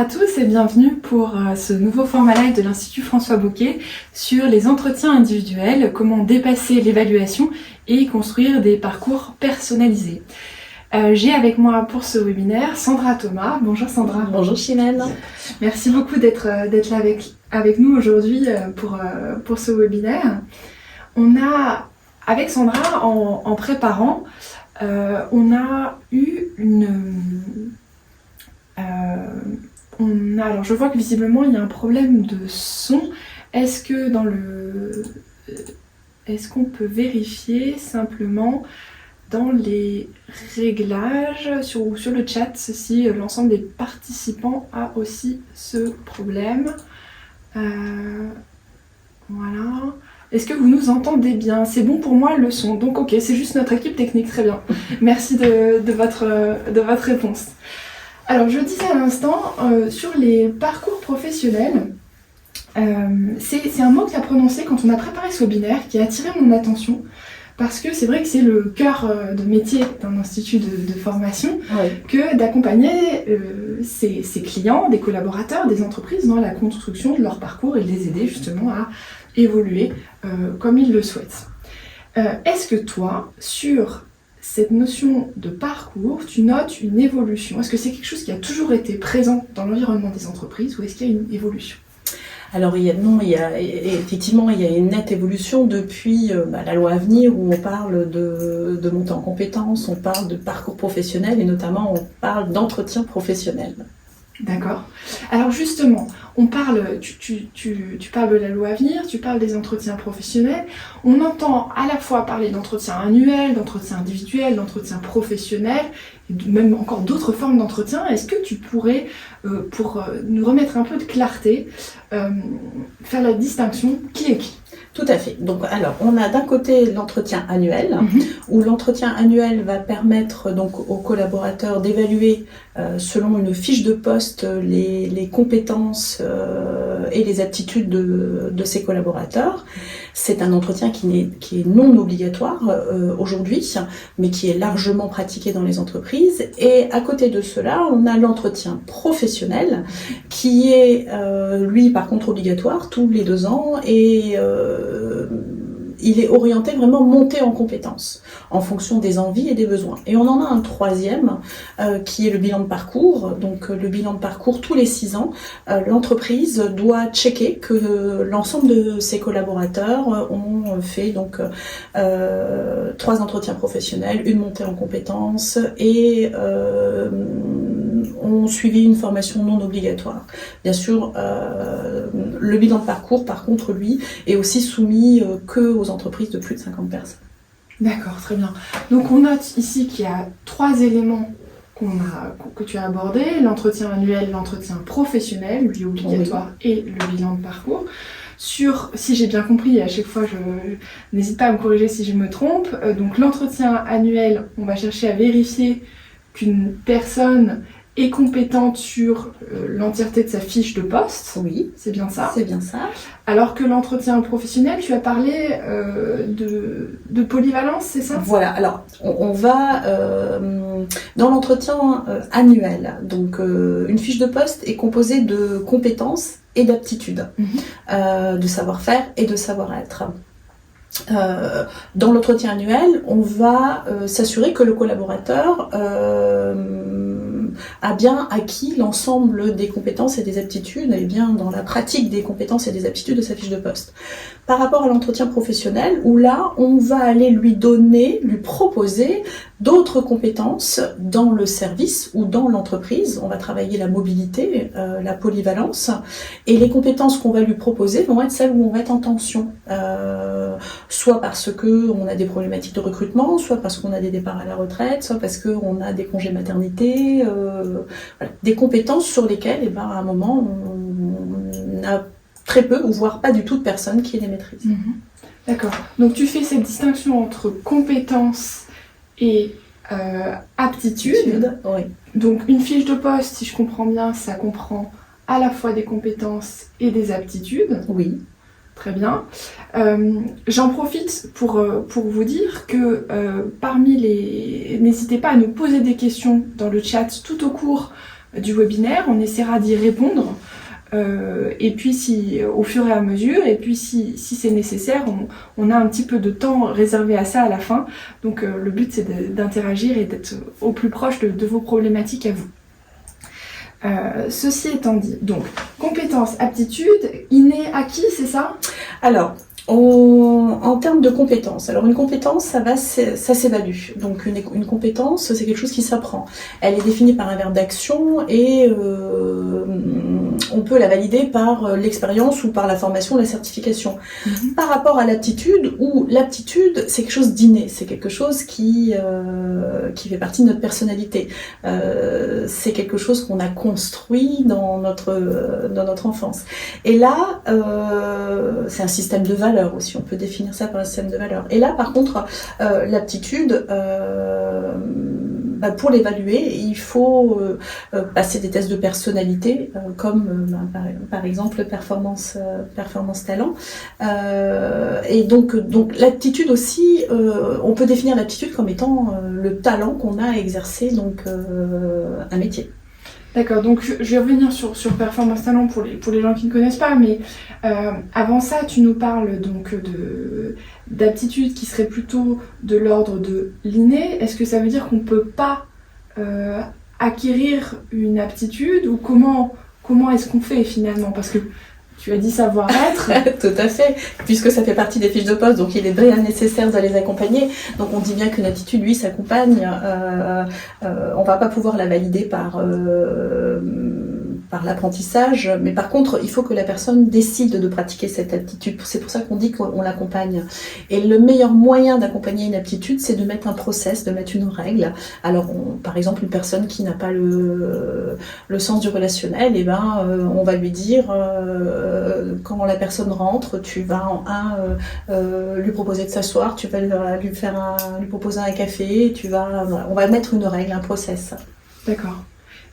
à tous et bienvenue pour ce nouveau format live de l'Institut François Bocquet sur les entretiens individuels, comment dépasser l'évaluation et construire des parcours personnalisés. J'ai avec moi pour ce webinaire Sandra Thomas. Bonjour Sandra. Bonjour Chimène. Merci beaucoup d'être là avec nous aujourd'hui pour ce webinaire. On a, avec Sandra, en préparant, on a eu alors je vois que visiblement il y a un problème de son. Est-ce qu'on peut vérifier simplement dans les réglages sur le chat si l'ensemble des participants a aussi ce problème. Voilà. Est-ce que vous nous entendez bien? C'est bon pour moi le son. Donc ok, c'est juste notre équipe technique, très bien. Merci de votre réponse. Alors je disais à l'instant, sur les parcours professionnels, c'est un mot que tu as prononcé quand on a préparé ce webinaire qui a attiré mon attention. Parce que c'est vrai que c'est le cœur de métier d'un institut de formation, oui, que d'accompagner ses clients, des collaborateurs, des entreprises dans la construction de leur parcours et de les aider justement à évoluer comme ils le souhaitent. Est-ce que toi, sur cette notion de parcours, tu notes une évolution? Est-ce que c'est quelque chose qui a toujours été présent dans l'environnement des entreprises ou est-ce qu'il y a une évolution? Alors effectivement il y a une nette évolution depuis la loi Avenir où on parle de montée en compétences, on parle de parcours professionnel et notamment on parle d'entretien professionnel. D'accord. Alors justement, tu parles de la loi Avenir, tu parles des entretiens professionnels. On entend à la fois parler d'entretien annuel, d'entretien individuel, d'entretien professionnel, et même encore d'autres formes d'entretien. Est-ce que tu pourrais, pour nous remettre un peu de clarté, faire la distinction qui est qui? Tout à fait. Donc, alors, on a d'un côté l'entretien annuel, où l'entretien annuel va permettre donc aux collaborateurs d'évaluer selon une fiche de poste les compétences et les aptitudes de ces collaborateurs. C'est un entretien qui est non obligatoire aujourd'hui, mais qui est largement pratiqué dans les entreprises. Et à côté de cela, on a l'entretien professionnel, qui est lui par contre obligatoire tous les 2 ans et il est orienté vraiment monté en compétences en fonction des envies et des besoins. Et on en a un troisième qui est le bilan de parcours. Donc le bilan de parcours, tous les 6 ans, l'entreprise doit checker que l'ensemble de ses collaborateurs ont fait donc 3 entretiens professionnels, une montée en compétences et ont suivi une formation non obligatoire. Bien sûr, le bilan de parcours, par contre, lui, est aussi soumis que aux entreprises de plus de 50 personnes. D'accord, très bien. Donc on note ici qu'il y a 3 éléments que tu as abordés, l'entretien annuel, l'entretien professionnel, lui obligatoire, oui, et le bilan de parcours. Si j'ai bien compris, à chaque fois, n'hésite pas à me corriger si je me trompe, donc l'entretien annuel, on va chercher à vérifier qu'une personne est compétente sur l'entièreté de sa fiche de poste. Oui. C'est bien ça? C'est bien ça. Alors que l'entretien professionnel, tu as parlé de polyvalence, c'est ça? Voilà, alors on va dans l'entretien annuel. Donc une fiche de poste est composée de compétences et d'aptitudes, de savoir-faire et de savoir-être. Dans l'entretien annuel, on va s'assurer que le collaborateur a bien acquis l'ensemble des compétences et des aptitudes, et bien dans la pratique des compétences et des aptitudes de sa fiche de poste. Par rapport à l'entretien professionnel, où là, on va aller lui proposer d'autres compétences dans le service ou dans l'entreprise. On va travailler la mobilité, la polyvalence, et les compétences qu'on va lui proposer vont être celles où on va être en tension. Soit parce qu'on a des problématiques de recrutement, soit parce qu'on a des départs à la retraite, soit parce qu'on a des congés maternité, voilà. Des compétences sur lesquelles, à un moment, on a très peu, ou voire pas du tout de personnes qui les maîtrisent. D'accord. Donc tu fais cette distinction entre compétences et aptitudes. Oui. Donc une fiche de poste, si je comprends bien, ça comprend à la fois des compétences et des aptitudes. Oui. Très bien. J'en profite pour vous dire que n'hésitez pas à nous poser des questions dans le chat tout au cours du webinaire, on essaiera d'y répondre. Et puis au fur et à mesure, et puis si c'est nécessaire, on a un petit peu de temps réservé à ça à la fin. Donc le but c'est d'interagir et d'être au plus proche de vos problématiques à vous. Ceci étant dit, donc compétences, aptitudes, inné, acquis, c'est ça ? Alors, en termes de compétences, alors une compétence, ça s'évalue. Donc une compétence, c'est quelque chose qui s'apprend. Elle est définie par un verbe d'action et on peut la valider par l'expérience ou par la formation, la certification. Par rapport à l'aptitude, où l'aptitude, c'est quelque chose d'inné, c'est quelque chose qui fait partie de notre personnalité. C'est quelque chose qu'on a construit dans notre enfance. Et là, c'est un système de valeurs aussi, on peut définir ça par un système de valeurs. Et là, par contre, l'aptitude, pour l'évaluer, il faut passer des tests de personnalité, comme par exemple performance talent. Et donc l'aptitude aussi, on peut définir l'aptitude comme étant le talent qu'on a à exercer un métier. D'accord, donc je vais revenir sur Performance Talent pour les gens qui ne connaissent pas, mais avant ça, tu nous parles donc d'aptitudes qui seraient plutôt de l'ordre de l'inné. Est-ce que ça veut dire qu'on ne peut pas acquérir une aptitude, ou comment est-ce qu'on fait finalement ? Parce que tu as dit savoir-être. Tout à fait, puisque ça fait partie des fiches de poste, donc il est bien nécessaire de les accompagner. Donc on dit bien qu'une attitude, lui, s'accompagne. On va pas pouvoir la valider par l'apprentissage, mais par contre, il faut que la personne décide de pratiquer cette aptitude. C'est pour ça qu'on dit qu'on l'accompagne. Et le meilleur moyen d'accompagner une aptitude, c'est de mettre un process, de mettre une règle. Alors, par exemple, une personne qui n'a pas le sens du relationnel, on va lui dire, quand la personne rentre, tu vas lui proposer de s'asseoir, tu vas lui proposer un café, on va mettre une règle, un process. D'accord.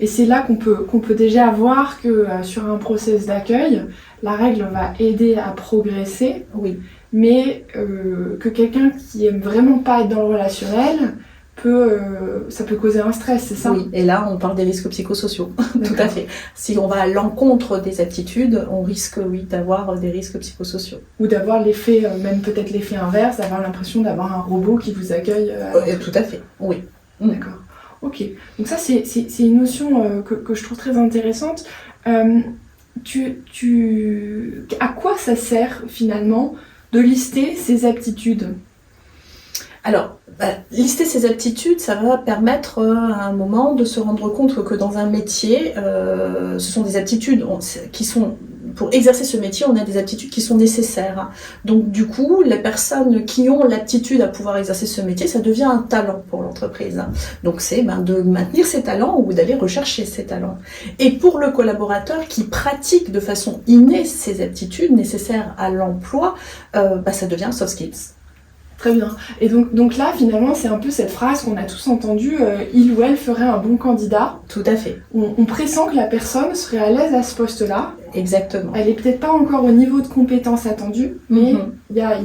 Et c'est là qu'on peut déjà voir que sur un process d'accueil, la règle va aider à progresser, oui. Mais que quelqu'un qui aime vraiment pas être dans le relationnel, ça peut causer un stress, c'est ça ? Oui, et là on parle des risques psychosociaux, tout à fait. Si on va à l'encontre des aptitudes, on risque, oui, d'avoir des risques psychosociaux. Ou d'avoir l'effet, même peut-être l'effet inverse, d'avoir l'impression d'avoir un robot qui vous accueille. Tout à fait, oui. D'accord. Ok, donc ça c'est une notion que je trouve très intéressante. À quoi ça sert finalement de lister ces aptitudes ? Alors, lister ces aptitudes, ça va permettre à un moment de se rendre compte que dans un métier, ce sont des aptitudes qui sont... Pour exercer ce métier, on a des aptitudes qui sont nécessaires. Donc du coup, les personnes qui ont l'aptitude à pouvoir exercer ce métier, ça devient un talent pour l'entreprise. Donc c'est de maintenir ses talents ou d'aller rechercher ses talents. Et pour le collaborateur qui pratique de façon innée ces aptitudes nécessaires à l'emploi, ça devient soft skills. Très bien. Et donc là, finalement, c'est un peu cette phrase qu'on a tous entendue, il ou elle ferait un bon candidat. Tout à fait. On pressent que la personne serait à l'aise à ce poste-là. Exactement. Elle est peut-être pas encore au niveau de compétence attendu, mais il y a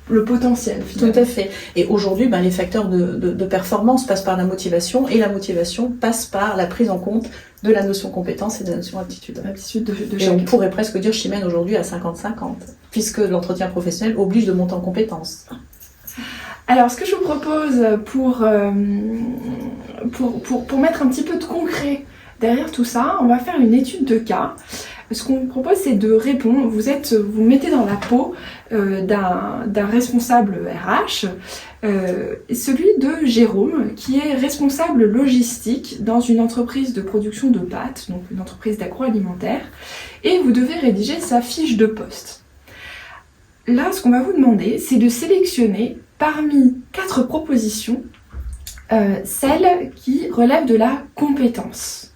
le potentiel, finalement. Tout à fait. Et aujourd'hui, les facteurs de performance passent par la motivation, et la motivation passe par la prise en compte de la notion compétence et de la notion aptitude. L'aptitude de et chacun. on pourrait presque dire Chimène aujourd'hui à 50-50, puisque l'entretien professionnel oblige de monter en compétences. Alors, ce que je vous propose pour mettre un petit peu de concret derrière tout ça, on va faire une étude de cas. Ce qu'on vous propose, c'est de répondre. Vous mettez dans la peau d'un responsable RH, celui de Jérôme, qui est responsable logistique dans une entreprise de production de pâtes, donc une entreprise d'agroalimentaire, et vous devez rédiger sa fiche de poste. Là, ce qu'on va vous demander, c'est de sélectionner parmi 4 propositions celles qui relèvent de la compétence.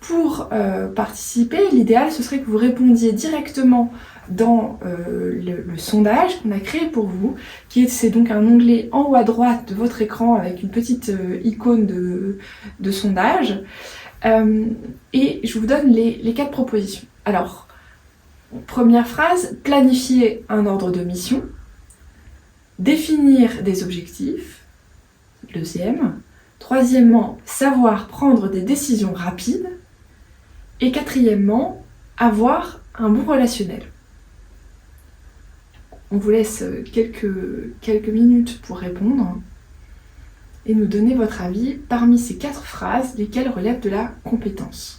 Pour participer, l'idéal, ce serait que vous répondiez directement dans le sondage qu'on a créé pour vous, c'est donc un onglet en haut à droite de votre écran avec une petite icône de sondage. Et je vous donne les 4 propositions. Alors, première phrase, planifier un ordre de mission, définir des objectifs, deuxième. Troisièmement, savoir prendre des décisions rapides. Et quatrièmement, avoir un bon relationnel. On vous laisse quelques minutes pour répondre et nous donner votre avis parmi ces 4 phrases, lesquelles relèvent de la compétence.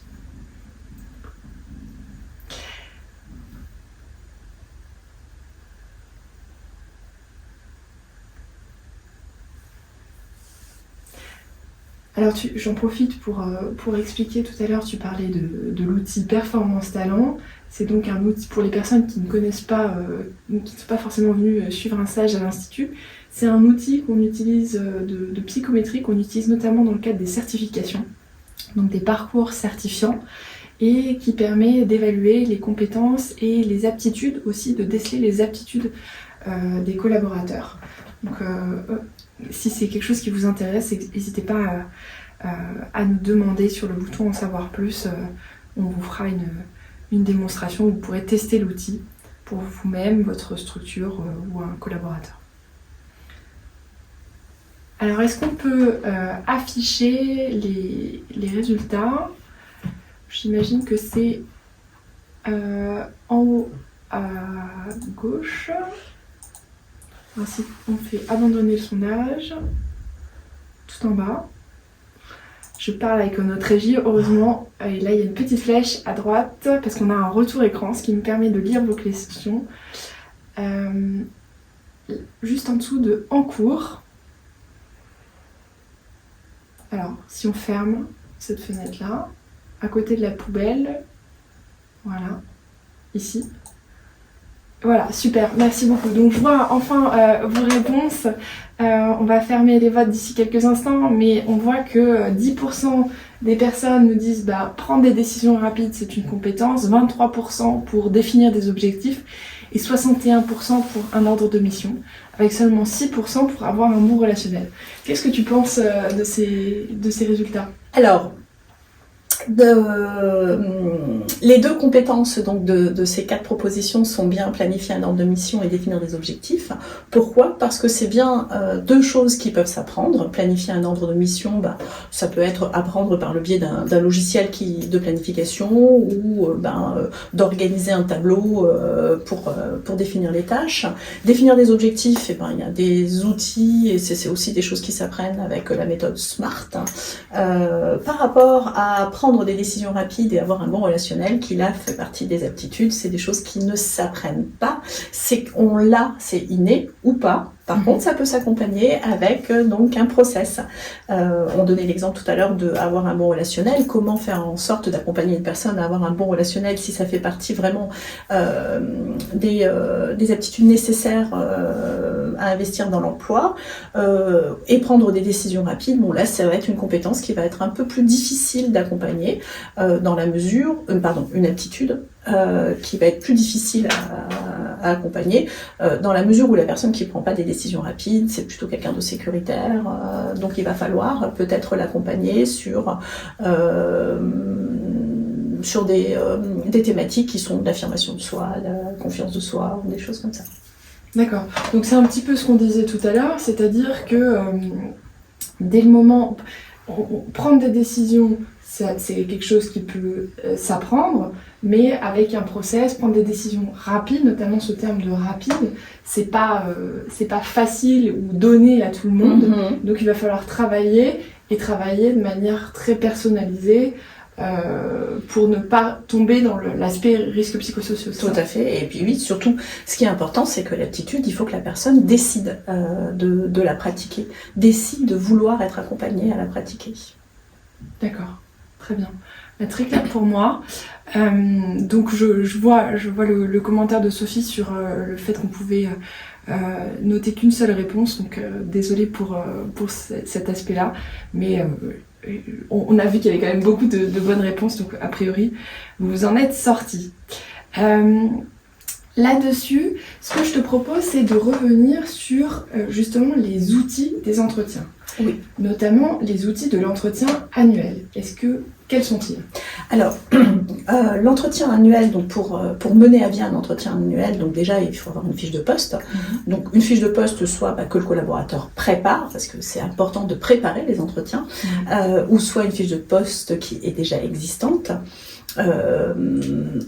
Alors j'en profite pour expliquer, tout à l'heure tu parlais de l'outil Performance Talent. C'est donc un outil pour les personnes qui ne connaissent pas, qui ne sont pas forcément venues suivre un stage à l'Institut. C'est un outil qu'on utilise de psychométrie, qu'on utilise notamment dans le cadre des certifications, donc des parcours certifiants, et qui permet d'évaluer les compétences et les aptitudes, aussi de déceler les aptitudes des collaborateurs. Donc si c'est quelque chose qui vous intéresse, n'hésitez pas à nous demander sur le bouton en savoir plus. On vous fera une démonstration où vous pourrez tester l'outil pour vous-même, votre structure ou un collaborateur. Alors, est-ce qu'on peut afficher les résultats? J'imagine que c'est en haut à gauche. Ainsi, on fait abandonner le sondage, tout en bas. Je parle avec notre régie, heureusement, et là il y a une petite flèche à droite, parce qu'on a un retour écran, ce qui me permet de lire vos questions. Juste en dessous de « En cours ». Alors, si on ferme cette fenêtre-là, à côté de la poubelle, voilà, ici. Voilà, super, merci beaucoup. Donc je vois enfin vos réponses. On va fermer les votes d'ici quelques instants, mais on voit que 10% des personnes nous disent prendre des décisions rapides, c'est une compétence, 23% pour définir des objectifs et 61% pour un ordre de mission, avec seulement 6% pour avoir un bon relationnel. Qu'est-ce que tu penses de ces résultats? Alors, les 2 compétences donc de ces 4 propositions sont bien planifier un ordre de mission et définir des objectifs. Pourquoi? Parce que c'est bien 2 choses qui peuvent s'apprendre. Planifier un ordre de mission, ça peut être apprendre par le biais d'un logiciel de planification ou d'organiser un tableau pour définir les tâches. Définir des objectifs, il y a des outils et c'est aussi des choses qui s'apprennent avec la méthode SMART. Par rapport à prendre des décisions rapides et avoir un bon relationnel, qui là fait partie des aptitudes, c'est des choses qui ne s'apprennent pas, c'est inné ou pas. Par contre, ça peut s'accompagner avec donc un process. On donnait l'exemple tout à l'heure d'avoir un bon relationnel. Comment faire en sorte d'accompagner une personne à avoir un bon relationnel si ça fait partie vraiment des aptitudes nécessaires à investir dans l'emploi et prendre des décisions rapides. Bon là, ça va être une compétence qui va être un peu plus difficile d'accompagner dans la mesure, une aptitude qui va être plus difficile à accompagner dans la mesure où la personne qui prend pas des décisions rapides, c'est plutôt quelqu'un de sécuritaire, donc il va falloir peut-être l'accompagner sur des thématiques qui sont de l'affirmation de soi, la confiance de soi, ou des choses comme ça. D'accord, donc c'est un petit peu ce qu'on disait tout à l'heure, c'est-à-dire que dès le moment, prendre des décisions, c'est quelque chose qui peut s'apprendre, mais avec un process, prendre des décisions rapides, notamment ce terme de rapide, c'est pas facile ou donné à tout le monde. Donc il va falloir travailler de manière très personnalisée pour ne pas tomber dans l'aspect risque psychosocial. Tout à fait. Et puis oui, surtout, ce qui est important, c'est que l'aptitude, il faut que la personne décide de la pratiquer, décide de vouloir être accompagnée à la pratiquer. D'accord, très bien. Très clair pour moi. Donc je vois le commentaire de Sophie sur le fait qu'on pouvait noter qu'une seule réponse. Donc désolée pour cet aspect-là, mais on a vu qu'il y avait quand même beaucoup de bonnes réponses. Donc a priori, vous en êtes sortis. Là-dessus, ce que je te propose, c'est de revenir sur justement les outils des entretiens. Oui. Notamment les outils de l'entretien annuel. Quels sont-ils? Alors, l'entretien annuel, donc pour mener à bien un entretien annuel, donc déjà il faut avoir une fiche de poste. Donc une fiche de poste, soit que le collaborateur prépare, parce que c'est important de préparer les entretiens, ou soit une fiche de poste qui est déjà existante.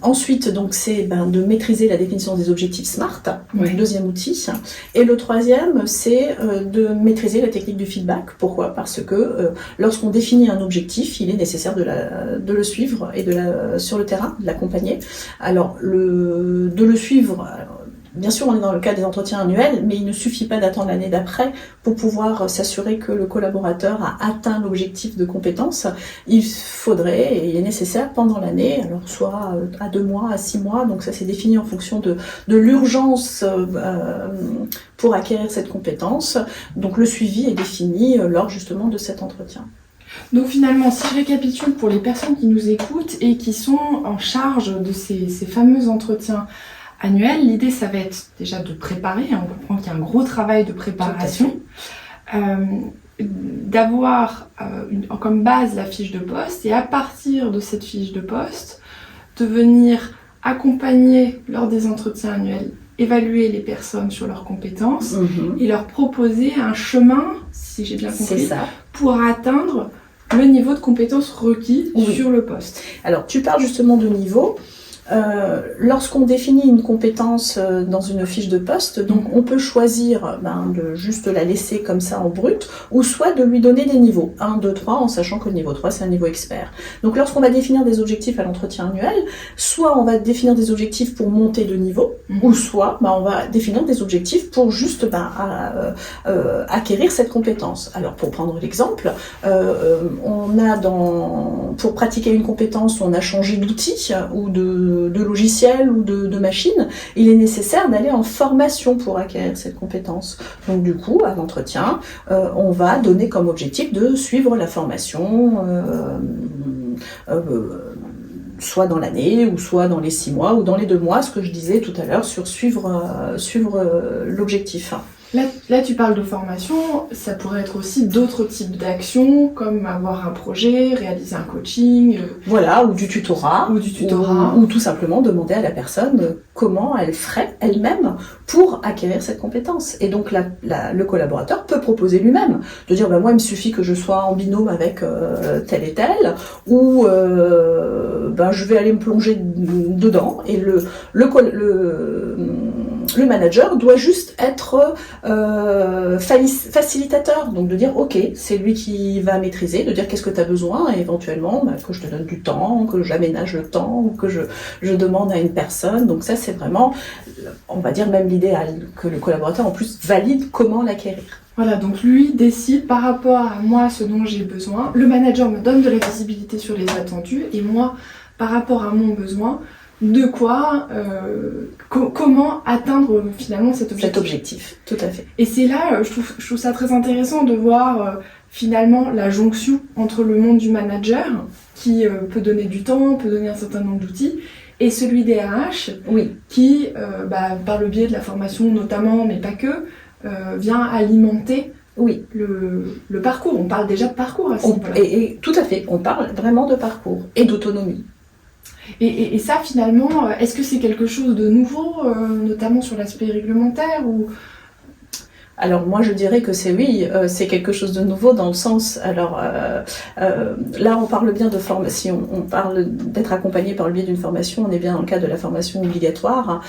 Ensuite, donc, c'est de maîtriser la définition des objectifs SMART, Oui. le deuxième outil. Et le troisième, c'est de maîtriser la technique du feedback. Pourquoi ? Parce que lorsqu'on définit un objectif, il est nécessaire de le suivre et sur le terrain, de l'accompagner. Alors, de le suivre... Bien sûr, on est dans le cas des entretiens annuels, mais il ne suffit pas d'attendre l'année d'après pour pouvoir s'assurer que le collaborateur a atteint l'objectif de compétence. Il faudrait, et il est nécessaire pendant l'année, alors soit à 2 mois, à 6 mois, donc ça c'est défini en fonction de l'urgence pour acquérir cette compétence. Donc le suivi est défini lors justement de cet entretien. Donc finalement, si je récapitule pour les personnes qui nous écoutent et qui sont en charge de ces fameux entretiens annuel, l'idée ça va être déjà de préparer, on comprend qu'il y a un gros travail de préparation, d'avoir comme base la fiche de poste et à partir de cette fiche de poste, de venir accompagner lors des entretiens annuels, évaluer les personnes sur leurs compétences et leur proposer un chemin, si j'ai bien compris, pour atteindre le niveau de compétences requis sur le poste. Alors tu parles justement de niveau. Lorsqu'on définit une compétence dans une fiche de poste, donc on peut choisir de juste la laisser comme ça en brut, ou soit de lui donner des niveaux, 1, 2, 3, en sachant que le niveau 3 c'est un niveau expert. Donc lorsqu'on va définir des objectifs à l'entretien annuel, soit on va définir des objectifs pour monter de niveau, ou soit on va définir des objectifs pour juste acquérir cette compétence. Alors pour prendre l'exemple, pour pratiquer une compétence, on a changé d'outil ou de logiciel ou de machine, il est nécessaire d'aller en formation pour acquérir cette compétence. Donc du coup, à l'entretien, on va donner comme objectif de suivre la formation, soit dans l'année, ou soit dans les 6 mois, ou dans les 2 mois, ce que je disais tout à l'heure sur suivre l'objectif. Là, tu parles de formation, ça pourrait être aussi d'autres types d'actions, comme avoir un projet, réaliser un coaching... Voilà, ou du tutorat. Ou tout simplement demander à la personne comment elle ferait elle-même pour acquérir cette compétence. Et donc, le collaborateur peut proposer lui-même, de dire, moi, il me suffit que je sois en binôme avec tel et tel, ou je vais aller me plonger dedans, et le manager doit juste être facilitateur, donc de dire ok, c'est lui qui va maîtriser, de dire qu'est-ce que tu as besoin et éventuellement que je te donne du temps, que j'aménage le temps ou que je demande à une personne. Donc ça c'est vraiment, on va dire même l'idéal, que le collaborateur en plus valide comment l'acquérir. Voilà, donc lui décide par rapport à moi ce dont j'ai besoin, le manager me donne de la visibilité sur les attendus et moi par rapport à mon besoin, de quoi, comment atteindre finalement cet objectif. Cet objectif, tout à fait. Et c'est là, je trouve ça très intéressant de voir finalement la jonction entre le monde du manager, qui peut donner du temps, peut donner un certain nombre d'outils, et celui des RH, qui, par le biais de la formation notamment, mais pas que, vient alimenter le parcours. On parle déjà de parcours à ce niveau-là. Et tout à fait, on parle vraiment de parcours et d'autonomie. Et ça, finalement, est-ce que c'est quelque chose de nouveau, notamment sur l'aspect réglementaire ou... Alors moi je dirais que c'est quelque chose de nouveau dans le sens, là on parle bien de formation, on parle d'être accompagné par le biais d'une formation, on est bien dans le cas de la formation obligatoire,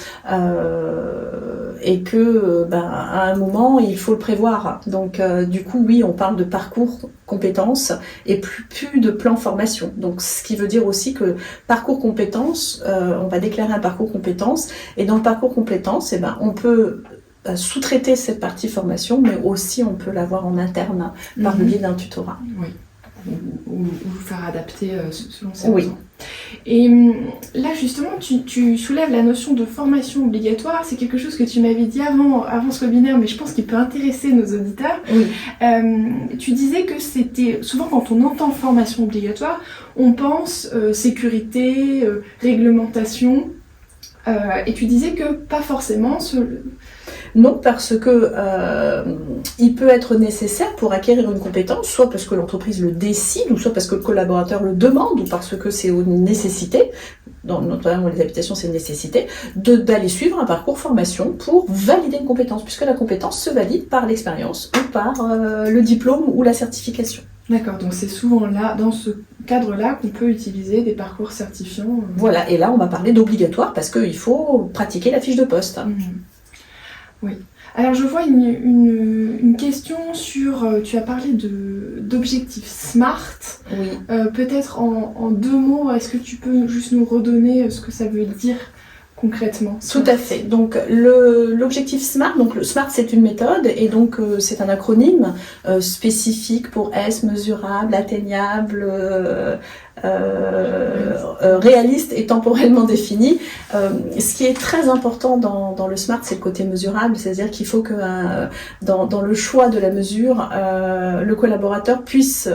et que à un moment il faut le prévoir. Donc du coup on parle de parcours compétences et plus de plan formation. Donc ce qui veut dire aussi que parcours compétences, on va déclarer un parcours compétences, et dans le parcours compétences, on peut sous-traiter cette partie formation, mais aussi on peut l'avoir en interne par le biais d'un tutorat. Oui. Ou faire adapter selon ses besoins. Et là justement tu soulèves la notion de formation obligatoire, c'est quelque chose que tu m'avais dit avant ce webinaire, mais je pense qu'il peut intéresser nos auditeurs. Tu disais que c'était souvent quand on entend formation obligatoire, on pense sécurité, réglementation, et tu disais que pas forcément Non, parce que il peut être nécessaire pour acquérir une compétence, soit parce que l'entreprise le décide, ou soit parce que le collaborateur le demande, ou parce que c'est une nécessité, notamment les habitations c'est une nécessité, d'aller suivre un parcours formation pour valider une compétence, puisque la compétence se valide par l'expérience ou par le diplôme ou la certification. D'accord, donc c'est souvent là, dans ce cadre-là, qu'on peut utiliser des parcours certifiants. Voilà, et là on va parler d'obligatoire parce qu'il faut pratiquer la fiche de poste. Oui. Alors je vois une question sur, tu as parlé d'objectifs SMART. Oui. Peut-être en 2 mots, est-ce que tu peux juste nous redonner ce que ça veut dire concrètement? Tout à fait. Donc l'objectif SMART, donc le SMART c'est une méthode et donc c'est un acronyme spécifique pour S, mesurable, atteignable, réaliste et temporellement défini. Ce qui est très important dans le SMART, c'est le côté mesurable, c'est-à-dire qu'il faut que dans le choix de la mesure, le collaborateur puisse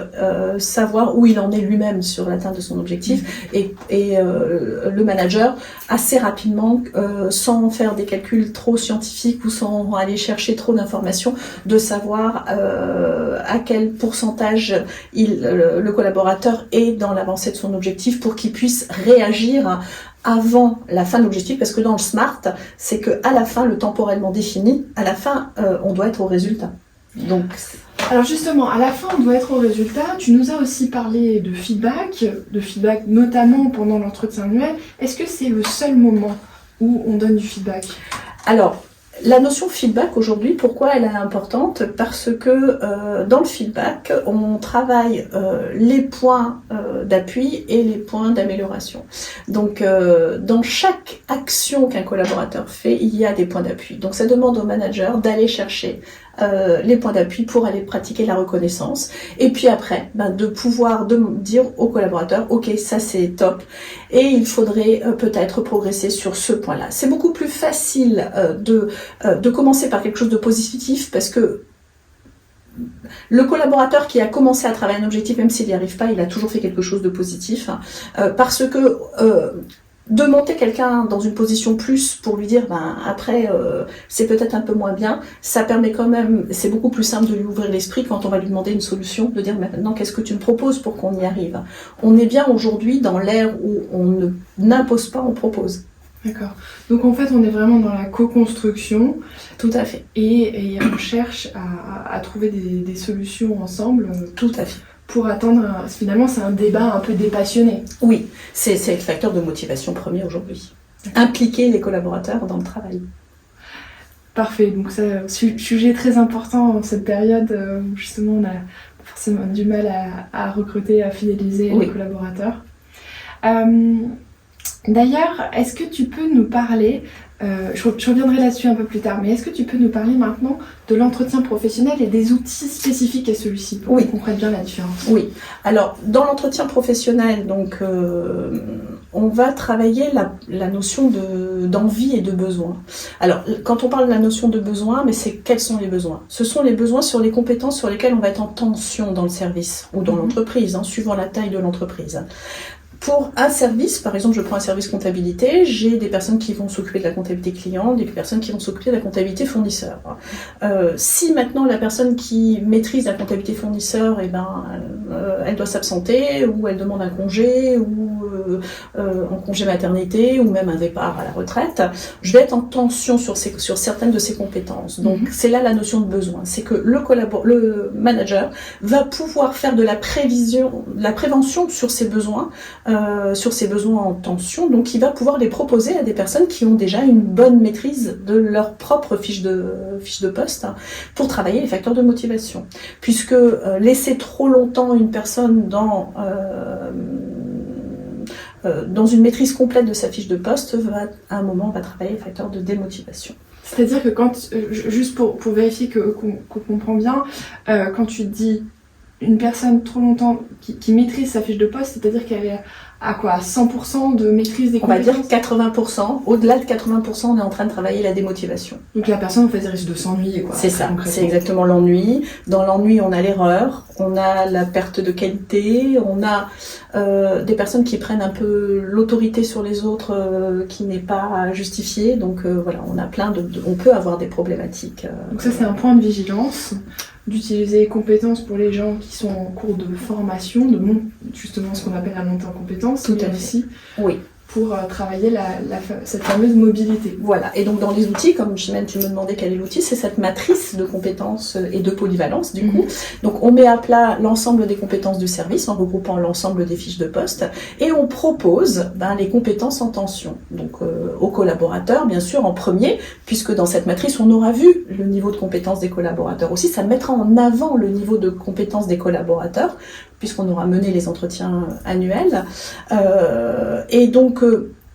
savoir où il en est lui-même sur l'atteinte de son objectif et le manager assez rapidement, sans faire des calculs trop scientifiques ou sans aller chercher trop d'informations, de savoir à quel pourcentage le collaborateur est dans l'avancée de son objectif pour qu'il puisse réagir avant la fin de l'objectif, parce que dans le SMART, c'est qu'à la fin, le temporellement défini, à la fin, on doit être au résultat. Donc, alors justement, à la fin, on doit être au résultat. Tu nous as aussi parlé de feedback notamment pendant l'entretien annuel. Est-ce que c'est le seul moment où on donne du feedback? Alors, la notion feedback aujourd'hui, pourquoi elle est importante? Parce que dans le feedback, on travaille les points d'appui et les points d'amélioration. Donc, dans chaque action qu'un collaborateur fait, il y a des points d'appui. Donc, ça demande au manager d'aller chercher les points d'appui pour aller pratiquer la reconnaissance. Et puis après, de pouvoir dire au collaborateur, ok, ça c'est top, et il faudrait peut-être progresser sur ce point-là. C'est beaucoup plus facile de commencer par quelque chose de positif, parce que le collaborateur qui a commencé à travailler un objectif, même s'il n'y arrive pas, il a toujours fait quelque chose de positif, parce que de monter quelqu'un dans une position plus pour lui dire après c'est peut-être un peu moins bien, ça permet quand même, c'est beaucoup plus simple de lui ouvrir l'esprit quand on va lui demander une solution, de dire maintenant qu'est-ce que tu me proposes pour qu'on y arrive. On est bien aujourd'hui dans l'ère où on n'impose pas, on propose. D'accord. Donc en fait on est vraiment dans la co-construction. Tout à fait. Et on cherche à trouver des solutions ensemble. Tout à fait. Pour attendre, finalement c'est un débat un peu dépassionné. Oui, c'est le facteur de motivation premier aujourd'hui. Impliquer les collaborateurs dans le travail. Parfait, donc ça, sujet très important en cette période où justement on a forcément du mal à recruter, à fidéliser les collaborateurs. D'ailleurs, est-ce que tu peux nous parler, je reviendrai là-dessus un peu plus tard, mais est-ce que tu peux nous parler maintenant de l'entretien professionnel et des outils spécifiques à celui-ci pour qu'on comprenne bien la différence? Oui, alors dans l'entretien professionnel, donc, on va travailler la notion d'envie et de besoin. Alors quand on parle de la notion de besoin, mais c'est quels sont les besoins? Ce sont les besoins sur les compétences sur lesquelles on va être en tension dans le service ou dans l'entreprise, suivant la taille de l'entreprise. Pour un service, par exemple, je prends un service comptabilité, j'ai des personnes qui vont s'occuper de la comptabilité client, des personnes qui vont s'occuper de la comptabilité fournisseur. Si maintenant la personne qui maîtrise la comptabilité fournisseur, elle doit s'absenter, ou elle demande un congé, ou en congé maternité, ou même un départ à la retraite, je vais être en tension sur certaines de ses compétences. Donc c'est là la notion de besoin, c'est que le manager va pouvoir faire de la prévention sur ses besoins, en tension, donc il va pouvoir les proposer à des personnes qui ont déjà une bonne maîtrise de leur propre fiche de poste pour travailler les facteurs de motivation. Puisque laisser trop longtemps une personne dans une maîtrise complète de sa fiche de poste, à un moment, va travailler les facteurs de démotivation. C'est-à-dire que quand, juste pour vérifier qu'on comprend bien, quand tu dis une personne trop longtemps qui maîtrise sa fiche de poste, c'est-à-dire qu'elle est à quoi? À 100% de maîtrise des compétences? On va dire 80%. Au-delà de 80%, on est en train de travailler la démotivation. Donc la personne, en fait, elle risque de s'ennuyer, quoi. C'est ça, c'est exactement l'ennui. Dans l'ennui, on a l'erreur, on a la perte de qualité, on a des personnes qui prennent un peu l'autorité sur les autres qui n'est pas justifiée. Donc voilà, on a on peut avoir des problématiques. Donc ça, c'est un point de vigilance, d'utiliser les compétences pour les gens qui sont en cours de formation, justement ce qu'on appelle la montée en compétences. Tout à fait. Aussi, oui. pour travailler cette fameuse mobilité. Voilà, et donc dans les outils, comme Chimène, tu me demandais quel est l'outil, c'est cette matrice de compétences et de polyvalence du coup. Donc on met à plat l'ensemble des compétences du service en regroupant l'ensemble des fiches de poste et on propose les compétences en tension. Donc aux collaborateurs, bien sûr, en premier, puisque dans cette matrice, on aura vu le niveau de compétences des collaborateurs aussi, ça mettra en avant le niveau de compétences des collaborateurs, puisqu'on aura mené les entretiens annuels. Et donc,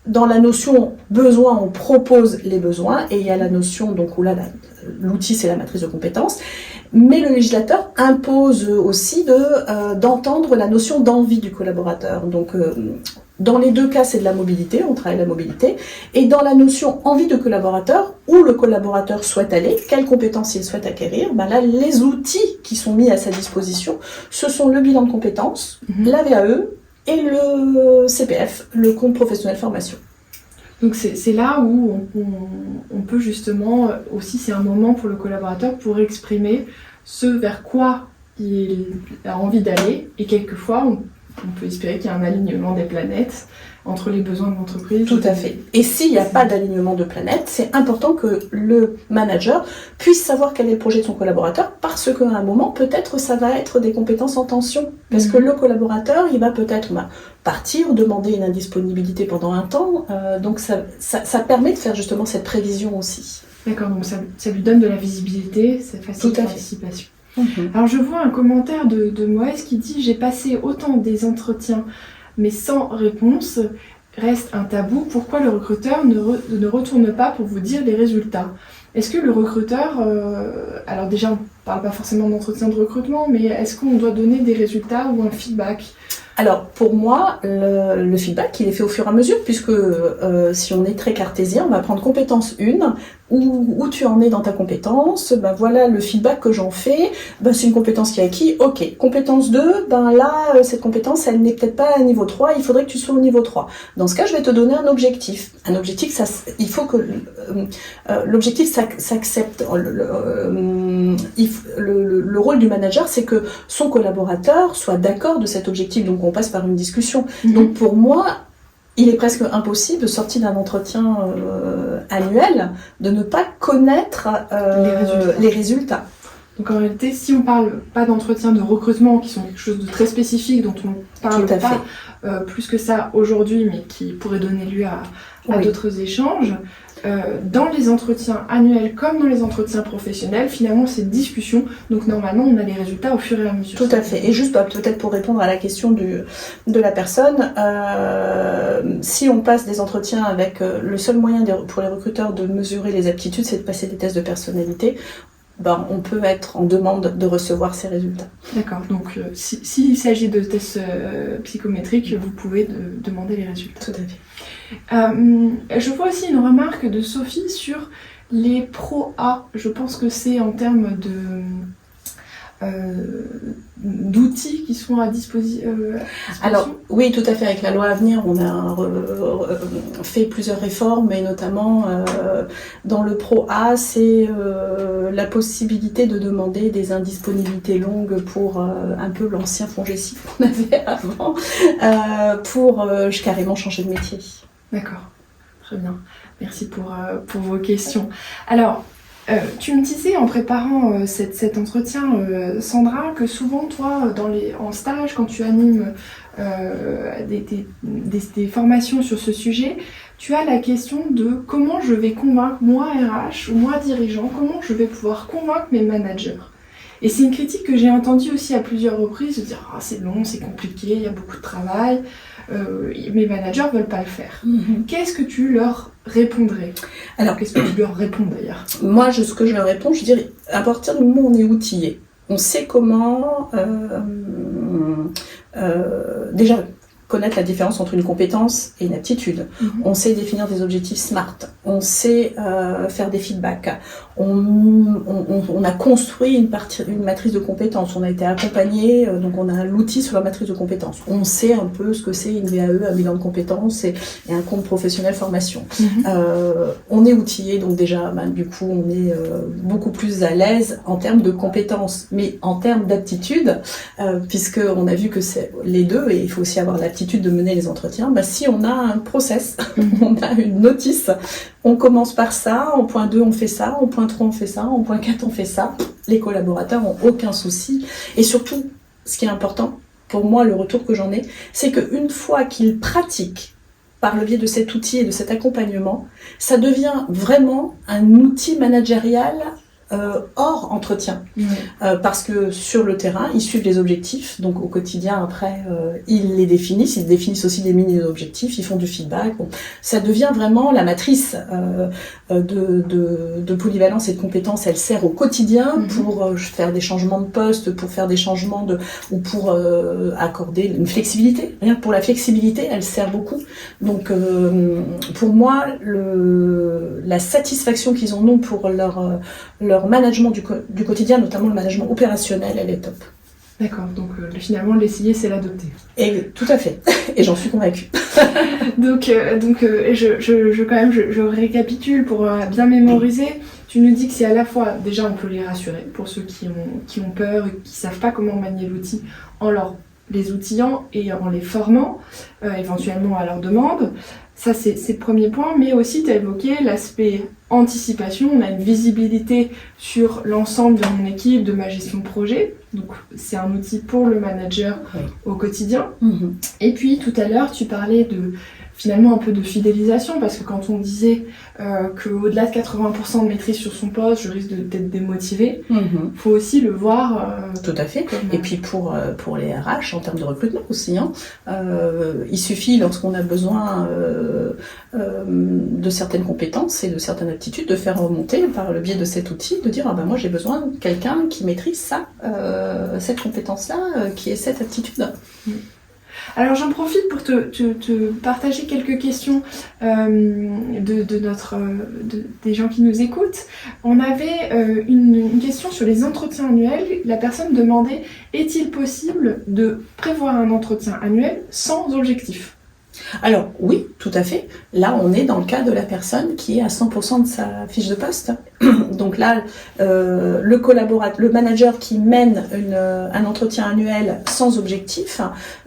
dans la notion besoin, on propose les besoins, et il y a la notion, donc où là, l'outil, c'est la matrice de compétences, mais le législateur impose aussi d'entendre la notion d'envie du collaborateur. Donc, dans les deux cas, c'est de la mobilité, on travaille la mobilité, et dans la notion envie de collaborateur, où le collaborateur souhaite aller, quelles compétences il souhaite acquérir, là, les outils qui sont mis à sa disposition, ce sont le bilan de compétences, la VAE et le CPF, le compte professionnel formation. Donc c'est là où on peut justement, aussi c'est un moment pour le collaborateur pour exprimer ce vers quoi il a envie d'aller, et quelquefois on peut espérer qu'il y a un alignement des planètes entre les besoins de l'entreprise. Tout à fait. Et s'il n'y a pas d'alignement de planètes, c'est important que le manager puisse savoir quel est le projet de son collaborateur, parce qu'à un moment, peut-être ça va être des compétences en tension. Parce que le collaborateur, il va peut-être partir, demander une indisponibilité pendant un temps. Donc ça permet de faire justement cette prévision aussi. D'accord, donc ça lui donne de la visibilité, ça facilite l'anticipation. Alors je vois un commentaire de Moïse qui dit « J'ai passé autant des entretiens mais sans réponse, reste un tabou. Pourquoi le recruteur ne retourne pas pour vous dire les résultats ?» Est-ce que le recruteur, alors déjà on ne parle pas forcément d'entretien de recrutement, mais est-ce qu'on doit donner des résultats ou un feedback ? Alors pour moi, le feedback il est fait au fur et à mesure, puisque si on est très cartésien, on va prendre compétence 1, où tu en es dans ta compétence, voilà le feedback que j'en fais, c'est une compétence qui est acquis, ok. Compétence 2, là, cette compétence, elle n'est peut-être pas à niveau 3, il faudrait que tu sois au niveau 3. Dans ce cas, je vais te donner un objectif. Un objectif, il faut que l'objectif s'accepte. Le rôle du manager, c'est que son collaborateur soit d'accord de cet objectif, donc on passe par une discussion. Donc pour moi, il est presque impossible, sorti d'un entretien annuel, de ne pas connaître les résultats. Donc en réalité, si on ne parle pas d'entretien de recrutement, qui sont quelque chose de très spécifique, dont on ne parle pas plus que ça aujourd'hui, mais qui pourrait donner lieu à d'autres échanges, dans les entretiens annuels comme dans les entretiens professionnels, finalement c'est discussion, donc normalement on a les résultats au fur et à mesure. Tout à fait, et juste peut-être pour répondre à la question de la personne, si on passe des entretiens avec le seul moyen pour les recruteurs de mesurer les aptitudes, c'est de passer des tests de personnalité, on peut être en demande de recevoir ces résultats. D'accord, donc s'il s'agit de tests psychométriques, vous pouvez demander les résultats. Tout à fait. Je vois aussi une remarque de Sophie sur les Pro A. Je pense que c'est en termes d'outils qui sont à disposition. Alors oui, tout à fait, avec la loi à venir on a fait plusieurs réformes, et notamment dans le Pro A, c'est la possibilité de demander des indisponibilités longues pour un peu l'ancien FONGECIF qu'on avait avant, pour carrément changer de métier. D'accord, très bien, merci pour vos questions. Alors, tu me disais en préparant cet entretien, Sandra, que souvent toi, en stage, quand tu animes des formations sur ce sujet, tu as la question de comment je vais convaincre moi RH ou moi dirigeant, comment je vais pouvoir convaincre mes managers. Et c'est une critique que j'ai entendue aussi à plusieurs reprises, de dire « Ah, c'est long, c'est compliqué, il y a beaucoup de travail, mes managers ne veulent pas le faire. » Qu'est-ce que tu leur répondrais ? Alors, qu'est-ce que tu leur réponds d'ailleurs ? Moi, ce que je leur réponds, je dirais, à partir du moment où on est outillé, on sait comment déjà connaître la différence entre une compétence et une aptitude. On sait définir des objectifs SMART. On sait faire des feedbacks. On a construit une matrice de compétences. On a été accompagné, donc on a l'outil sur la matrice de compétences. On sait un peu ce que c'est une VAE, un bilan de compétences et un compte professionnel formation. On est outillé, donc déjà, du coup, on est beaucoup plus à l'aise en termes de compétences, mais en termes d'aptitude, puisqu'on a vu que c'est les deux, et il faut aussi avoir l'aptitude l'aptitude de mener les entretiens, si on a un process, on a une notice, on commence par ça, en point 2 on fait ça, en point 3 on fait ça, en point 4 on fait ça, les collaborateurs n'ont aucun souci. Et surtout, ce qui est important, pour moi le retour que j'en ai, c'est qu'une fois qu'ils pratiquent par le biais de cet outil et de cet accompagnement, ça devient vraiment un outil managérial hors entretien. Parce que sur le terrain, ils suivent les objectifs, donc au quotidien, après, ils les définissent, ils définissent aussi des mini-objectifs, ils font du feedback. Bon, ça devient vraiment la matrice de polyvalence et de compétences. Elle sert au quotidien pour faire des changements de poste, pour faire des changements ou pour accorder une flexibilité. Rien que pour la flexibilité, elle sert beaucoup. Donc, pour moi, la satisfaction qu'ils en ont pour leur management du quotidien, notamment le management opérationnel, elle est top. D'accord, donc finalement l'essayer c'est l'adopter. Et tout à fait, et j'en suis convaincue. donc je récapitule pour bien mémoriser. Tu nous dis que c'est à la fois, déjà on peut les rassurer pour ceux qui ont peur et qui savent pas comment manier l'outil en les outillant et en les formant, éventuellement à leur demande. Ça, c'est le premier point, mais aussi tu as évoqué l'aspect anticipation. On a une visibilité sur l'ensemble de mon équipe, de ma gestion de projet. Donc, c'est un outil pour le manager au quotidien. Et puis, tout à l'heure, tu parlais finalement un peu de fidélisation, parce que quand on disait qu'au-delà de 80% de maîtrise sur son poste, je risque d'être démotivé, faut aussi le voir. Tout à fait. Et puis pour les RH, en termes de recrutement aussi, il suffit, lorsqu'on a besoin de certaines compétences et de certaines aptitudes, de faire remonter par le biais de cet outil, de dire moi j'ai besoin de quelqu'un qui maîtrise ça, cette compétence-là, qui est cette aptitude. Alors j'en profite pour te partager quelques questions des gens qui nous écoutent. On avait une question sur les entretiens annuels. La personne demandait, est-il possible de prévoir un entretien annuel sans objectif ? Alors oui, tout à fait. Là, on est dans le cas de la personne qui est à 100% de sa fiche de poste. Donc là, le manager qui mène un entretien annuel sans objectif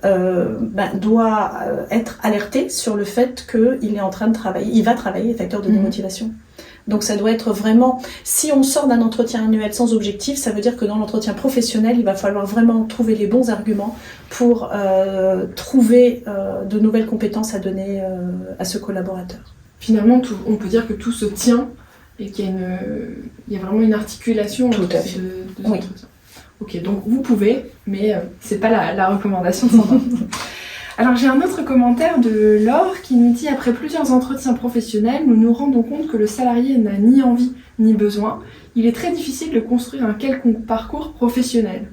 doit être alerté sur le fait qu'il est en train de travailler. Il va travailler facteur de démotivation. Donc ça doit être vraiment, si on sort d'un entretien annuel sans objectif, ça veut dire que dans l'entretien professionnel, il va falloir vraiment trouver les bons arguments pour trouver de nouvelles compétences à donner à ce collaborateur. Finalement, on peut dire que tout se tient et qu'il y a vraiment une articulation tout à de fait. ces entretiens. Ok, donc vous pouvez, mais c'est pas la recommandation de s'en rendre. Alors j'ai un autre commentaire de Laure qui nous dit « Après plusieurs entretiens professionnels, nous nous rendons compte que le salarié n'a ni envie ni besoin. Il est très difficile de construire un quelconque parcours professionnel.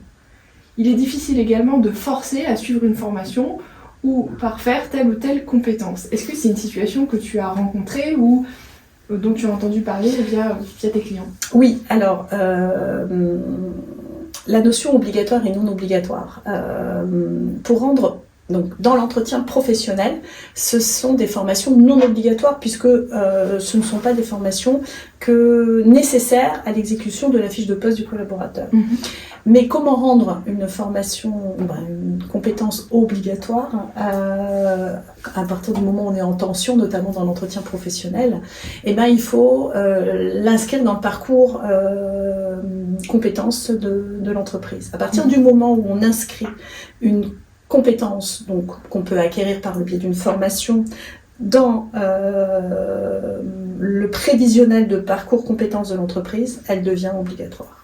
Il est difficile également de forcer à suivre une formation ou parfaire telle ou telle compétence. » Est-ce que c'est une situation que tu as rencontrée ou dont tu as entendu parler via tes clients ? Oui, alors la notion obligatoire et non obligatoire. Pour rendre... Donc, dans l'entretien professionnel, ce sont des formations non obligatoires puisque ce ne sont pas des formations nécessaires à l'exécution de la fiche de poste du collaborateur. Mais comment rendre une formation, une compétence obligatoire à partir du moment où on est en tension, notamment dans l'entretien professionnel, il faut l'inscrire dans le parcours compétences de l'entreprise. À partir du moment où on inscrit une compétence qu'on peut acquérir par le biais d'une formation dans le prévisionnel de parcours compétences de l'entreprise, elle devient obligatoire.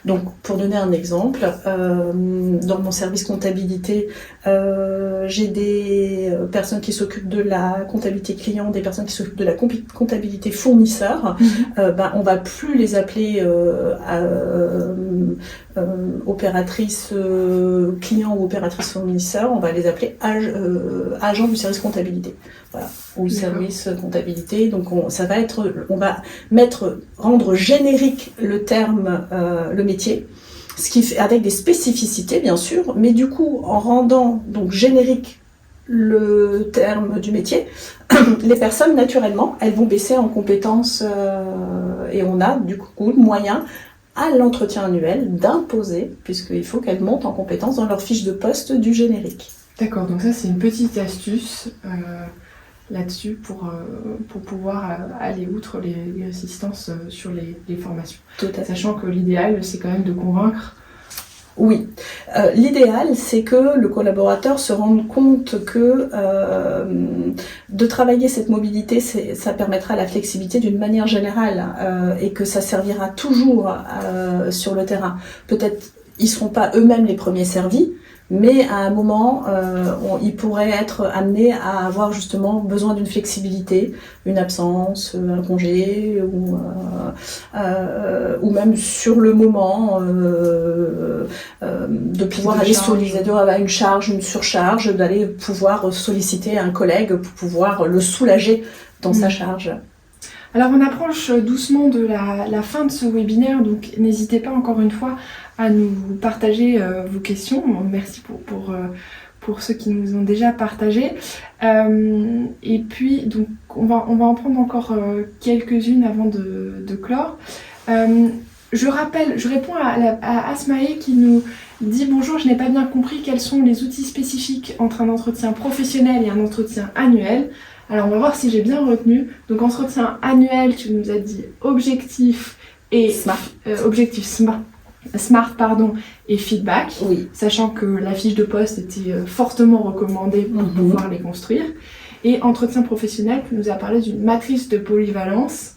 Donc, pour donner un exemple, dans mon service comptabilité, j'ai des personnes qui s'occupent de la comptabilité client, des personnes qui s'occupent de la comptabilité fournisseur. On va plus les appeler opératrice client ou opératrice fournisseur, on va les appeler agents du service comptabilité. Voilà, ou service comptabilité. Donc on va rendre générique le terme, le métier, ce qui fait avec des spécificités bien sûr, mais du coup en rendant donc générique le terme du métier, les personnes naturellement elles vont baisser en compétences et on a du coup le moyen à l'entretien annuel d'imposer, puisqu'il faut qu'elles montent en compétences dans leur fiche de poste du générique. D'accord, donc ça c'est une petite astuce là-dessus pour pouvoir aller outre les résistances sur les formations. Tout à fait. Sachant que l'idéal c'est quand même de convaincre. Oui, l'idéal c'est que le collaborateur se rende compte que de travailler cette mobilité, ça permettra la flexibilité d'une manière générale et que ça servira toujours sur le terrain. Peut-être ils seront pas eux-mêmes les premiers servis, mais à un moment, ils pourraient être amenés à avoir justement besoin d'une flexibilité, une absence, un congé, ou même sur le moment, de pouvoir aller solliciter une charge, une surcharge, d'aller pouvoir solliciter un collègue pour pouvoir le soulager dans sa charge. Alors on approche doucement de la fin de ce webinaire, donc n'hésitez pas encore une fois à nous partager vos questions. Merci pour ceux qui nous ont déjà partagé. Et puis donc on va en prendre encore quelques-unes avant de clore. Je réponds à Asmae qui nous dit « Bonjour, je n'ai pas bien compris quels sont les outils spécifiques entre un entretien professionnel et un entretien annuel. » Alors on va voir si j'ai bien retenu. Donc entretien annuel, tu nous as dit objectif et smart et feedback, oui. Sachant que la fiche de poste était fortement recommandée pour pouvoir les construire. Et entretien professionnel, tu nous as parlé d'une matrice de polyvalence.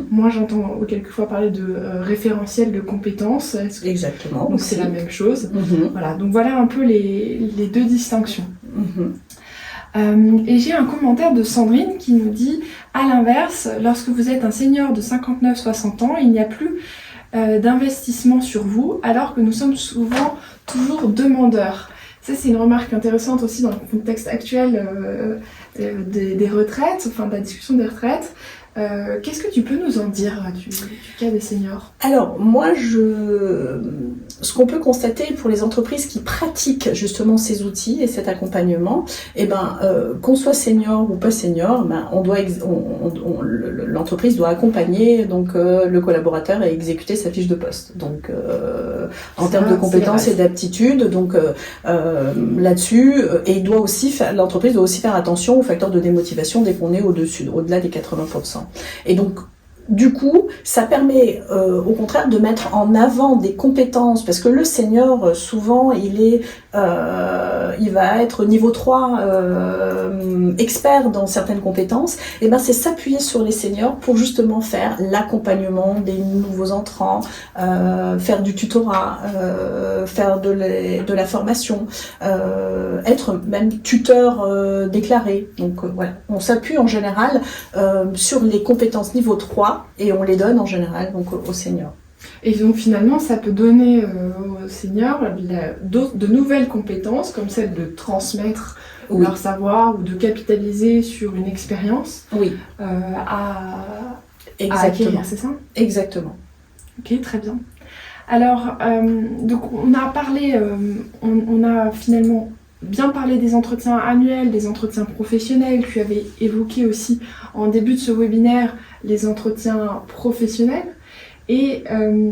Moi j'entends quelquefois parler de référentiel de compétences. Exactement. Donc c'est la même chose. Voilà, donc voilà un peu les deux distinctions. Et j'ai un commentaire de Sandrine qui nous dit « À l'inverse, lorsque vous êtes un senior de 59-60 ans, il n'y a plus d'investissement sur vous, alors que nous sommes souvent toujours demandeurs. » Ça, c'est une remarque intéressante aussi dans le contexte actuel des retraites, enfin de la discussion des retraites. Qu'est-ce que tu peux nous en dire du cas des seniors ? Alors, moi, ce qu'on peut constater pour les entreprises qui pratiquent justement ces outils et cet accompagnement, qu'on soit senior ou pas senior, l'entreprise doit accompagner donc le collaborateur et exécuter sa fiche de poste. Donc, en termes de compétences et d'aptitudes, donc là-dessus, et l'entreprise doit aussi faire attention aux facteurs de démotivation dès qu'on est au-delà des 80%. Et donc, du coup, ça permet au contraire de mettre en avant des compétences, parce que le senior, souvent, il va être niveau 3 expert dans certaines compétences. Et c'est s'appuyer sur les seniors pour justement faire l'accompagnement des nouveaux entrants, faire du tutorat, faire de la formation, être même tuteur déclaré. Donc voilà, on s'appuie en général sur les compétences niveau 3 et on les donne en général donc aux seniors. Et donc finalement, ça peut donner aux seniors de nouvelles compétences, comme celle de transmettre leur savoir ou de capitaliser sur une expérience à acquérir, c'est ça ? Exactement. Ok, très bien. Alors, donc on a parlé, on a finalement bien parlé des entretiens annuels, des entretiens professionnels. Tu avais évoqué aussi en début de ce webinaire les entretiens professionnels. Et je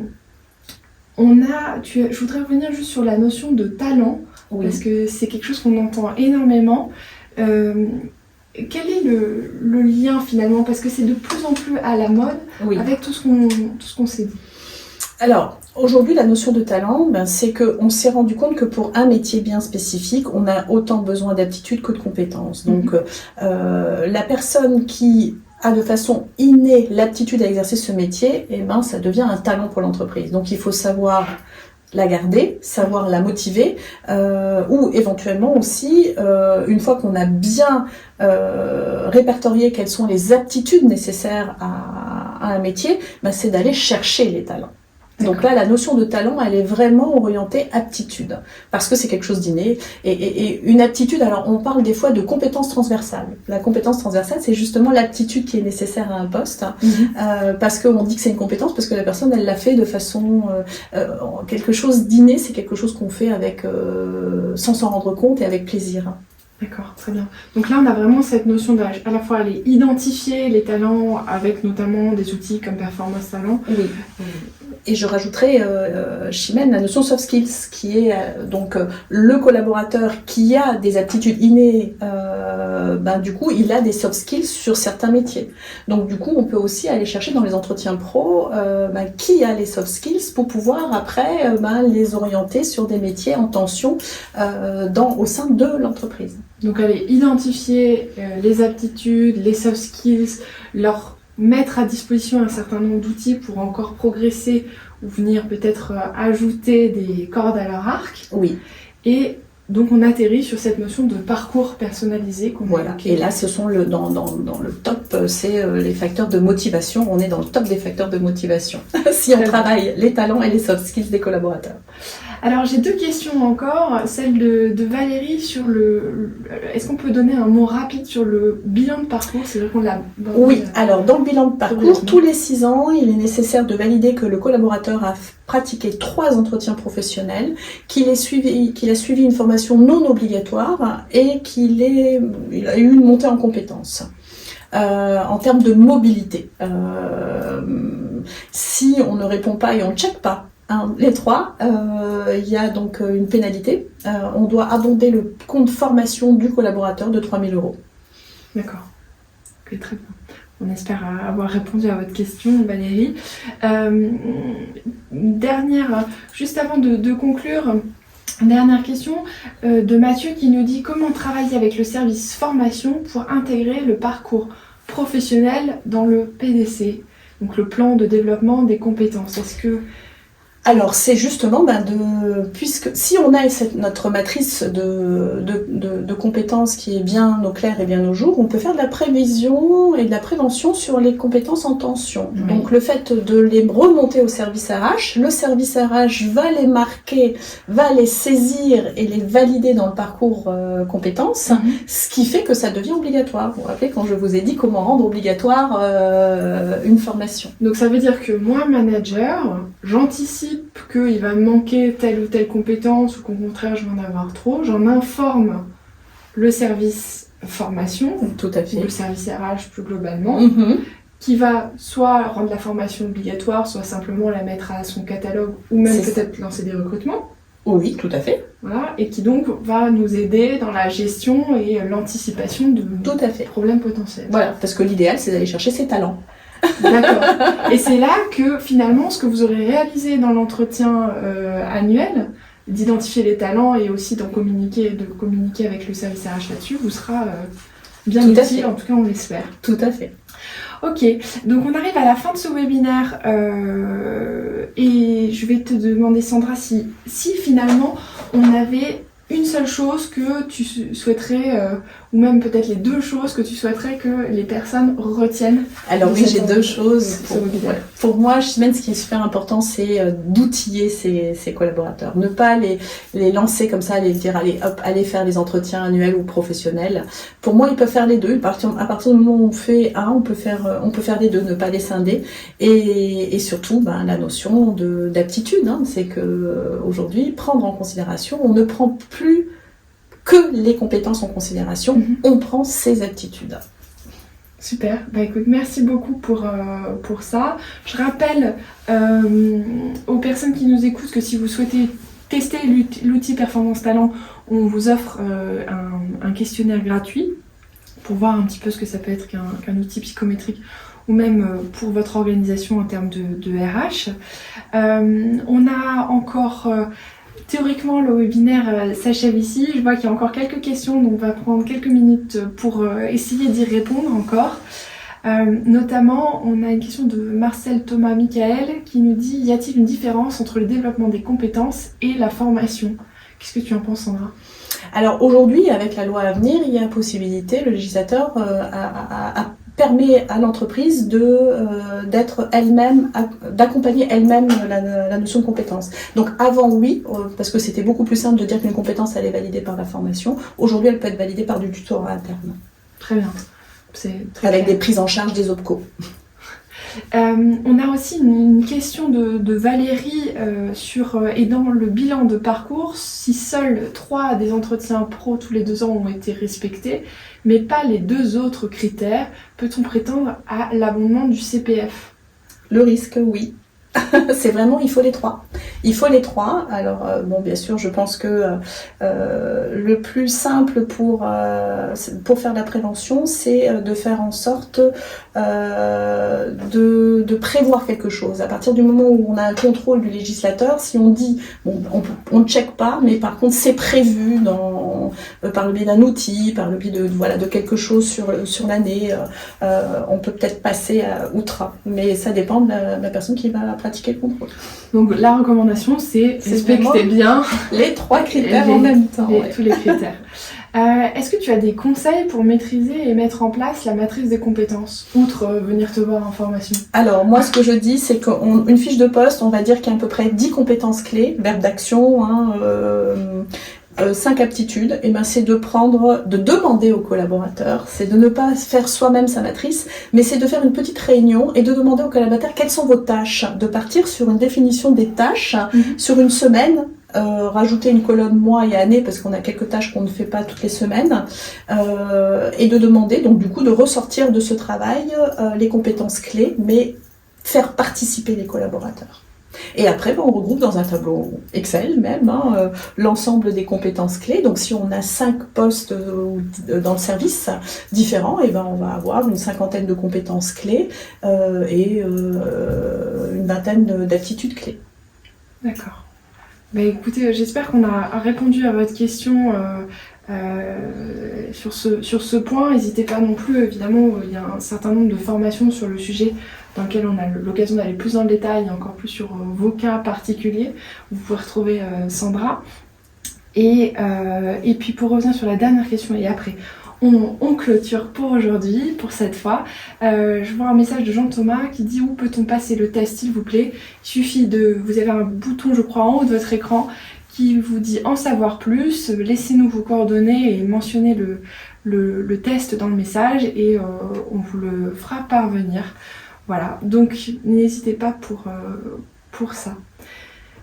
voudrais revenir juste sur la notion de talent, parce que c'est quelque chose qu'on entend énormément. Quel est le lien finalement ? Parce que c'est de plus en plus à la mode avec tout ce qu'on s'est dit. Alors, aujourd'hui, la notion de talent, c'est qu'on s'est rendu compte que pour un métier bien spécifique, on a autant besoin d'aptitudes que de compétences. Donc, la personne qui a de façon innée l'aptitude à exercer ce métier, ça devient un talent pour l'entreprise. Donc, il faut savoir la garder, savoir la motiver, ou éventuellement aussi, une fois qu'on a bien répertorié quelles sont les aptitudes nécessaires à un métier, c'est d'aller chercher les talents. Donc là, la notion de talent, elle est vraiment orientée aptitude, parce que c'est quelque chose d'inné. Et une aptitude, alors on parle des fois de compétence transversale. La compétence transversale, c'est justement l'aptitude qui est nécessaire à un poste, parce qu'on dit que c'est une compétence, parce que la personne, elle l'a fait de façon quelque chose d'inné, c'est quelque chose qu'on fait avec sans s'en rendre compte et avec plaisir. D'accord, très bien. Donc là, on a vraiment cette notion d'âge. À la fois aller identifier les talents avec notamment des outils comme Performance Talent. Oui. Et je rajouterais, Chimène, la notion soft skills, qui est donc le collaborateur qui a des aptitudes innées, du coup, il a des soft skills sur certains métiers. Donc du coup, on peut aussi aller chercher dans les entretiens pro qui a les soft skills pour pouvoir après les orienter sur des métiers en tension au sein de l'entreprise. Donc aller identifier les aptitudes, les soft skills, leur mettre à disposition un certain nombre d'outils pour encore progresser ou venir peut-être ajouter des cordes à leur arc. Oui. Et donc on atterrit sur cette notion de parcours personnalisé. Voilà. Et là, ce sont dans le top, c'est les facteurs de motivation. On est dans le top des facteurs de motivation. Si on travaille les talents et les soft skills des collaborateurs. Alors j'ai 2 questions encore, celle de Valérie sur est-ce qu'on peut donner un mot rapide sur le bilan de parcours? C'est vrai qu'on l'a... Oui, alors dans le bilan de parcours, tous les 6 ans, il est nécessaire de valider que le collaborateur a pratiqué 3 entretiens professionnels, qu'il a suivi une formation non obligatoire et qu'il a eu une montée en compétences. En termes de mobilité, si on ne répond pas et on ne check pas les 3, il y a donc une pénalité. On doit abonder le compte formation du collaborateur de 3 000 €. D'accord. Ok, très bien. On espère avoir répondu à votre question, Valérie. Juste avant de conclure, dernière question de Mathieu qui nous dit comment travailler avec le service formation pour intégrer le parcours professionnel dans le PDC, donc le plan de développement des compétences. Alors c'est justement puisque si on a notre matrice de compétences qui est bien au clair et bien au jour, on peut faire de la prévision et de la prévention sur les compétences en tension. Oui. Donc le fait de les remonter au service RH, le service RH va les marquer, va les saisir et les valider dans le parcours compétences, ce qui fait que ça devient obligatoire. Vous vous rappelez quand je vous ai dit comment rendre obligatoire une formation. Donc ça veut dire que moi, manager, j'anticipe qu'il va me manquer telle ou telle compétence ou qu'au contraire je vais en avoir trop, j'en informe le service formation, tout à fait, ou le service RH plus globalement, qui va soit rendre la formation obligatoire, soit simplement la mettre à son catalogue ou même peut-être lancer des recrutements. Oui, tout à fait. Voilà, et qui donc va nous aider dans la gestion et l'anticipation de problèmes potentiels. Voilà, parce que l'idéal c'est d'aller chercher ses talents. D'accord. Et c'est là que finalement, ce que vous aurez réalisé dans l'entretien annuel, d'identifier les talents et aussi de communiquer avec le service RH là-dessus, vous sera bien utile, en tout cas on l'espère. Tout à fait. Ok, donc on arrive à la fin de ce webinaire et je vais te demander Sandra si finalement on avait une seule chose que tu souhaiterais, ou même peut-être les 2 choses que tu souhaiterais que les personnes retiennent. Alors oui, j'ai 2 choses. Pour moi, Chimène, ce qui est super important, c'est d'outiller ses collaborateurs. Ne pas les lancer comme ça, les dire allez faire les entretiens annuels ou professionnels. Pour moi, ils peuvent faire les 2. À partir du moment où on fait un, on peut faire les 2, ne pas les scinder. Et surtout, la notion d'aptitude, c'est que aujourd'hui, prendre en considération, on ne prend plus que les compétences en considération, on prend ses aptitudes. Super, écoute, merci beaucoup pour ça. Je rappelle aux personnes qui nous écoutent que si vous souhaitez tester l'outil Performance Talent, on vous offre un questionnaire gratuit pour voir un petit peu ce que ça peut être qu'un outil psychométrique ou même pour votre organisation en termes de RH. On a encore... Théoriquement, le webinaire s'achève ici. Je vois qu'il y a encore quelques questions, donc on va prendre quelques minutes pour essayer d'y répondre encore. Notamment, on a une question de Marcel Thomas Michael qui nous dit « Y a-t-il une différence entre le développement des compétences et la formation ?» Qu'est-ce que tu en penses, Sandra ? Alors aujourd'hui, avec la loi à venir, il y a possibilité, le législateur permet à l'entreprise d'être elle-même, d'accompagner elle-même la notion de compétence. Donc avant, oui, parce que c'était beaucoup plus simple de dire qu'une compétence elle est validée par la formation. Aujourd'hui, elle peut être validée par du tutorat interne. Très bien. C'est très avec clair. des prises en charge des OPCO. On a aussi une question de Valérie et dans le bilan de parcours, si seuls 3 des entretiens pro tous les 2 ans ont été respectés, mais pas les 2 autres critères, peut-on prétendre à l'abondement du CPF? Le risque, oui. C'est vraiment, il faut les 3. Il faut les 3. Alors, bon, bien sûr, je pense que le plus simple pour faire la prévention, c'est de faire en sorte de prévoir quelque chose. À partir du moment où on a un contrôle du législateur, si on dit, bon, on ne check pas, mais par contre, c'est prévu par le biais d'un outil, par le biais de quelque chose sur l'année, on peut peut-être passer outre. Mais ça dépend de la personne qui va pratiquer le contrôle. Donc la recommandation, c'est respecter bien les 3 critères en même temps. Tous les critères. Est-ce que tu as des conseils pour maîtriser et mettre en place la matrice des compétences, outre venir te voir en formation? Alors moi, ce que je dis, c'est qu'une fiche de poste, on va dire qu'il y a à peu près 10 compétences clés, verbe d'action, 5 aptitudes, et ben c'est de demander aux collaborateurs, c'est de ne pas faire soi-même sa matrice, mais c'est de faire une petite réunion et de demander aux collaborateurs quelles sont vos tâches, de partir sur une définition des tâches sur une semaine, rajouter une colonne mois et année parce qu'on a quelques tâches qu'on ne fait pas toutes les semaines, et de demander donc du coup de ressortir de ce travail les compétences clés, mais faire participer les collaborateurs. Et après, on regroupe dans un tableau Excel même l'ensemble des compétences clés. Donc si on a 5 postes dans le service différents, et ben on va avoir une 50aine de compétences clés et une 20aine d'aptitudes clés. D'accord. Bah écoutez, j'espère qu'on a répondu à votre question sur ce point. N'hésitez pas non plus, évidemment, il y a un certain nombre de formations sur le sujet dans lesquelles on a l'occasion d'aller plus dans le détail, et encore plus sur vos cas particuliers. Vous pouvez retrouver Sandra. Et puis pour revenir sur la dernière question, et après on clôture pour aujourd'hui, pour cette fois. Je vois un message de Jean-Thomas qui dit: où peut-on passer le test, s'il vous plaît? Il suffit vous avez un bouton, je crois, en haut de votre écran qui vous dit en savoir plus. Laissez-nous vos coordonnées et mentionnez le test dans le message et on vous le fera parvenir. Voilà, donc n'hésitez pas pour ça.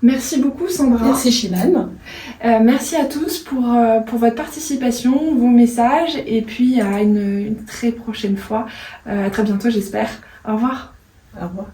Merci beaucoup Sandra. Merci Chimène. Merci à tous pour votre participation, vos messages, et puis à une très prochaine fois. À très bientôt j'espère. Au revoir. Au revoir.